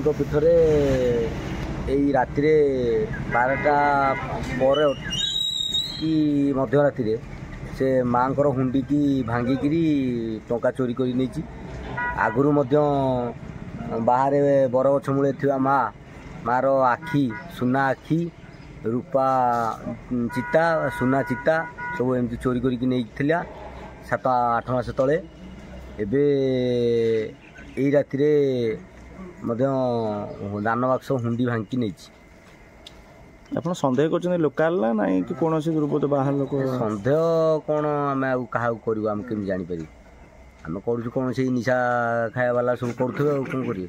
ମାଙ୍କ ପୀଠରେ ଏଇ ରାତିରେ 12ଟା ପରେ କି ମଧ୍ୟରାତିରେ ସେ ମାଙ୍କର ହୁଣ୍ଡିକି ଭାଙ୍ଗିକିରି ଟଙ୍କା ଚୋରି କରି ନେଇଛି। ଆଗରୁ ମଧ୍ୟ ବାହାରେ ବରଗଛ ମୂଳେ ଥିବା ମାର ଆଖି, ସୁନା ଆଖି, ରୂପା ଚିତା, ସୁନା ଚିତା ସବୁ ଏମିତି ଚୋରି କରିକି ନେଇଥିଲା 7-8 ମାସ ତଳେ। ଏବେ ଏଇ ରାତିରେ ମଧ୍ୟ ଦାନ ବାକ୍ସ ହୁଣ୍ଡି ଭାଙ୍ଗିକି ନେଇଛି। ଆପଣ ସନ୍ଦେହ କରୁଛନ୍ତି ଲୋକାଲ ନା ନାଇଁ କି କୌଣସି ଦୁର୍ବୃତ୍ତ ବାହାର ଲୋକ? ସନ୍ଦେହ କ'ଣ ଆମେ ଆଉ କାହାକୁ କରିବୁ? ଆମେ କେମିତି ଜାଣିପାରିବୁ? ଆମେ କରୁଛୁ କ'ଣ ସେଇ ନିଶା ଖାଇବା ବାଲା ସବୁ କରୁଥିବେ, ଆଉ କ'ଣ କରିବେ?